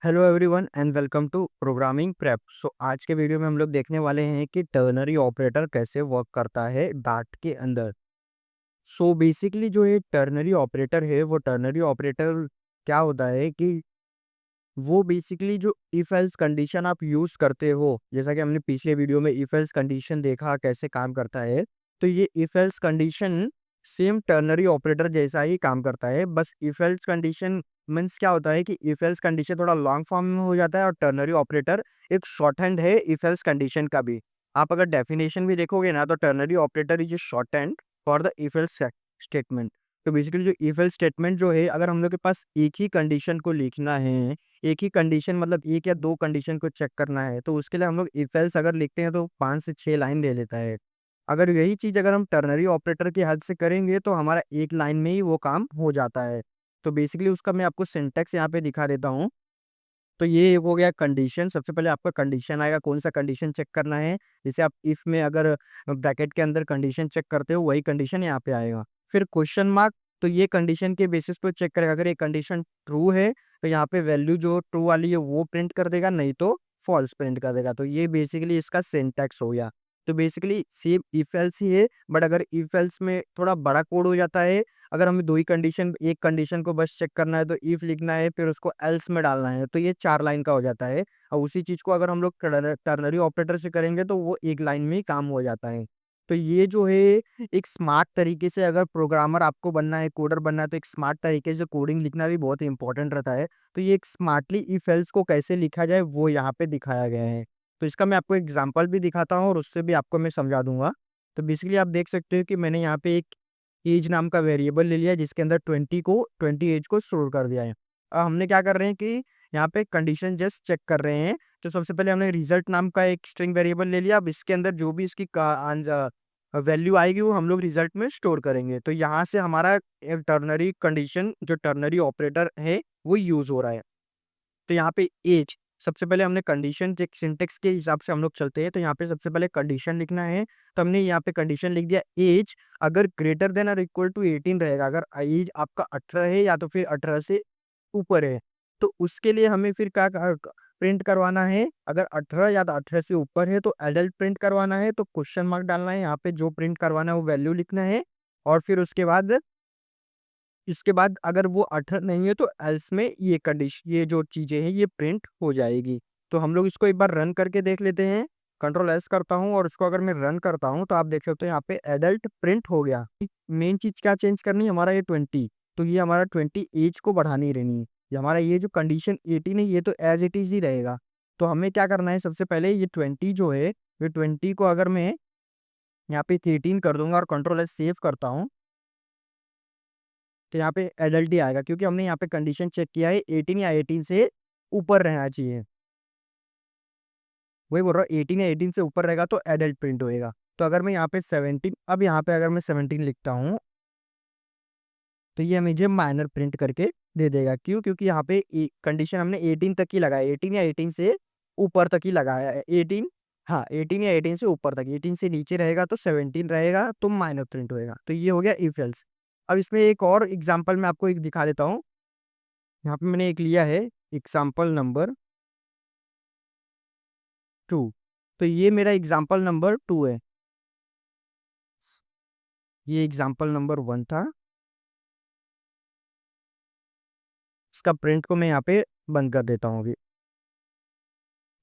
Hello everyone and welcome to programming prep. आज के video में हम लोग देखने वाले हैं कि टर्नरी ऑपरेटर कैसे वर्क करता है डाट के अंदर। बेसिकली जो ये टर्नरी ऑपरेटर है वो टर्नरी ऑपरेटर क्या होता है कि वो बेसिकली जो इफ एल्स कंडीशन आप यूज करते हो, जैसा कि हमने पिछले वीडियो में इफ एल्स कंडीशन देखा कैसे काम करता है। तो ये if else condition same ternary operator जैसा ही काम करता है। बस इफ एल्स कंडीशन मीन्स क्या होता है कि इफ एल्स कंडीशन थोड़ा लॉन्ग फॉर्म में हो जाता है और टर्नरी ऑपरेटर एक शॉर्ट हैंड है इफ एल्स कंडीशन का भी। आप अगर डेफिनेशन भी देखोगे ना तो ternary operator is short hand for the if else statement. तो बेसिकली जो इफ एल्स स्टेटमेंट जो है, अगर हम लोग के पास एक ही कंडीशन को लिखना है, एक ही कंडीशन मतलब एक या दो कंडीशन को चेक करना है, तो उसके लिए हम लोग इफ एल्स अगर लिखते हैं तो 5 से 6 लाइन ले लेता है। अगर यही चीज अगर हम टर्नरी ऑपरेटर की हेल्प से करेंगे तो हमारा एक लाइन में ही वो काम हो जाता है। तो बेसिकली उसका मैं आपको सिंटेक्स यहाँ पे दिखा देता हूँ। तो ये हो गया कंडीशन। सबसे पहले आपका कंडीशन आएगा, कौन सा कंडीशन चेक करना है। जैसे आप इफ में अगर ब्रैकेट के अंदर कंडीशन चेक करते हो वही कंडीशन यहाँ पे आएगा। फिर क्वेश्चन मार्क, तो ये कंडीशन के बेसिस पे चेक करेगा। अगर ये कंडीशन ट्रू है तो यहाँ पे वैल्यू जो ट्रू वाली है वो प्रिंट कर देगा, नहीं तो फॉल्स प्रिंट कर देगा। तो ये बेसिकली इसका सिंटैक्स हो गया। तो basically same if else he है, बट अगर इफ एल्स में थोड़ा बड़ा कोड हो जाता है। अगर हमें दो ही कंडीशन, एक कंडीशन को बस चेक करना है तो इफ लिखना है फिर उसको एल्स में डालना है, तो ये 4 लाइन का हो जाता है। और उसी चीज को अगर हम लोग टर्नरी ऑपरेटर से करेंगे तो वो एक लाइन में ही काम हो जाता है। तो ये जो है एक स्मार्ट तरीके से, अगर प्रोग्रामर आपको बनना है, कोडर बनना है, तो एक स्मार्ट तरीके से कोडिंग लिखना भी बहुत इंपॉर्टेंट रहता है। तो ये एक स्मार्टली इफ एल्स को कैसे लिखा जाए वो यहाँ पे दिखाया गया है। तो इसका मैं आपको एग्जाम्पल भी दिखाता हूँ और उससे भी आपको मैं समझा दूंगा। तो बेसिकली आप देख सकते हो कि मैंने यहाँ पे एक एज नाम का वेरिएबल ले लिया जिसके अंदर 20 एज को स्टोर कर दिया है। अब हमने क्या कर रहे हैं कि यहाँ पे कंडीशन जस्ट चेक कर रहे हैं। तो सबसे पहले हमने रिजल्ट नाम का एक स्ट्रिंग वेरिएबल ले लिया। अब इसके अंदर जो भी इसकी वैल्यू आएगी वो हम लोग रिजल्ट में स्टोर करेंगे। तो यहाँ से हमारा टर्नरी कंडीशन, जो टर्नरी ऑपरेटर है, वो यूज हो रहा है। तो यहाँ पे एज, सबसे पहले हमने कंडीशन चेक, सिंटेक्स के हिसाब से हम लोग चलते हैं। तो यहाँ पे सबसे पहले कंडीशन लिखना है। तो हमने यहाँ पे कंडीशन लिख दिया, एज अगर ग्रेटर देन और इक्वल टू 18 रहेगा, अगर एज आपका 18 है या तो फिर 18 से ऊपर है, तो उसके लिए हमें फिर क्या प्रिंट करवाना है। अगर 18 या तो 18 से ऊपर है तो एडल्ट प्रिंट करवाना है, तो क्वेश्चन मार्क डालना है। यहाँ पे जो प्रिंट करवाना है वो वैल्यू लिखना है। और फिर उसके बाद, इसके बाद अगर वो 18 नहीं है तो एल्स में ये कंडीशन, ये जो चीजें हैं ये प्रिंट हो जाएगी। तो हम लोग इसको एक बार रन करके देख लेते हैं। कंट्रोल एस करता हूँ और इसको अगर मैं रन करता हूँ तो आप देख सकते हो यहाँ पे एडल्ट प्रिंट हो गया। मेन चीज क्या चेंज करनी है, हमारा ये 20, तो ये हमारा 20 एज को बढ़ानी रहनी है। ये हमारा ये जो कंडीशन 18 है ये तो एज इट इज ही रहेगा। तो हमें क्या करना है, सबसे पहले ये 20 जो है, ये 20 को अगर मैं यहाँ पे 13 कर दूंगा और कंट्रोल एस सेव करता हूँ, तो यहाँ पे एडल्ट ही आएगा क्योंकि हमने यहाँ पे कंडीशन चेक किया है 18 या 18 से ऊपर रहना चाहिए। वही बोल रहा हूँ, 18 या 18 से ऊपर रहेगा तो एडल्ट प्रिंट होएगा। तो अगर मैं यहाँ पे 17, अब यहाँ पे अगर मैं 17 लिखता हूँ तो ये मुझे माइनर प्रिंट करके दे देगा। क्यों? क्योंकि यहाँ पे कंडीशन हमने 18 तक ही लगाया, 18 या 18 से ऊपर तक ही लगाया है। 18, हाँ 18 या 18 से ऊपर तक, 18 से नीचे रहेगा तो 17 रहेगा तो माइनर प्रिंट होएगा। तो ये हो गया इफ एल्स। अब इसमें एक और एग्जाम्पल मैं आपको एक दिखा देता हूँ। यहाँ पे मैंने एक लिया है एग्जाम्पल नंबर 2। तो ये मेरा एग्जाम्पल नंबर 2 है, ये एग्जाम्पल नंबर 1 था। इसका प्रिंट को मैं यहाँ पे बंद कर देता हूँ अभी,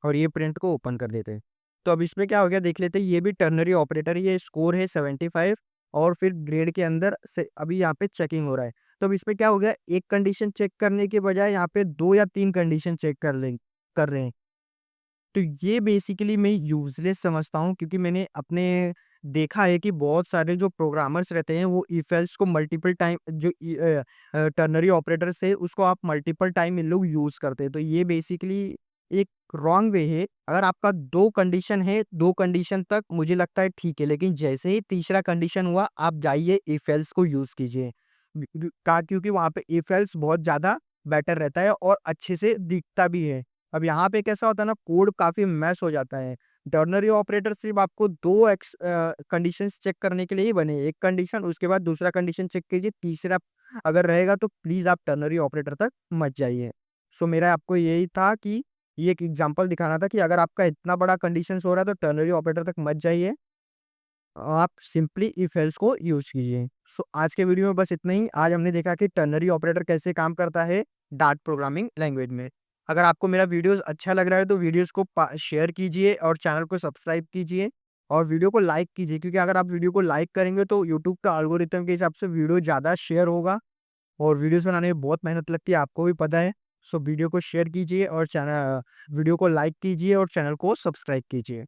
और ये प्रिंट को ओपन कर देते हैं। तो अब इसमें क्या हो गया देख लेते हैं। ये भी टर्नरी ऑपरेटर, ये स्कोर है 75 और फिर ग्रेड के अंदर से अभी यहाँ पे चेकिंग हो रहा है। तो अब इसमें क्या हो गया, एक कंडीशन चेक करने के बजाय यहाँ पे 2 या 3 कंडीशन चेक कर रहे हैं। तो ये बेसिकली मैं यूजलेस समझता हूँ, क्योंकि मैंने अपने देखा है कि बहुत सारे जो प्रोग्रामर्स रहते हैं वो इफ एल्स को मल्टीपल टाइम, जो टर्नरी ऑपरेटर से उसको आप मल्टीपल टाइम इन लोग यूज करते हैं। तो ये बेसिकली एक रॉन्ग वे है। अगर आपका दो कंडीशन है, दो कंडीशन तक मुझे लगता है ठीक है, लेकिन जैसे ही तीसरा कंडीशन हुआ आप जाइए इफ एल्स को यूज कीजिए। का क्योंकि वहां पे इफ एल्स बहुत ज्यादा बेटर रहता है और अच्छे से दिखता भी है। अब यहाँ पे कैसा होता है ना, कोड काफी मैश हो जाता है। टर्नरी ऑपरेटर सिर्फ आपको दो कंडीशंस चेक करने के लिए ही बने, एक कंडीशन उसके बाद दूसरा कंडीशन चेक कीजिए, तीसरा अगर रहेगा तो प्लीज आप टर्नरी ऑपरेटर तक मत जाइए। सो मेरा आपको यही था कि ये एक एग्जांपल दिखाना था कि अगर आपका इतना बड़ा कंडीशंस हो रहा है तो टर्नरी ऑपरेटर तक मत जाइए। आप सिंपली इफ एल्स को यूज़ कीजिए। सो आज के वीडियो में बस इतना ही। आज हमने देखा कि टर्नरी ऑपरेटर कैसे काम करता है डार्ट प्रोग्रामिंग लैंग्वेज में। अगर आपको मेरा वीडियोस अच्छा लग रहा है तो वीडियोस को शेयर कीजिए और चैनल को सब्सक्राइब कीजिए और वीडियो को लाइक कीजिए, क्योंकि अगर आप वीडियो को लाइक करेंगे तो यूट्यूब का एल्गोरिथम के हिसाब से वीडियो ज़्यादा शेयर होगा और वीडियोस बनाने में बहुत मेहनत लगती है, आपको भी पता है। सो वीडियो को शेयर कीजिए और चैनल वीडियो को लाइक कीजिए और चैनल को सब्सक्राइब कीजिए।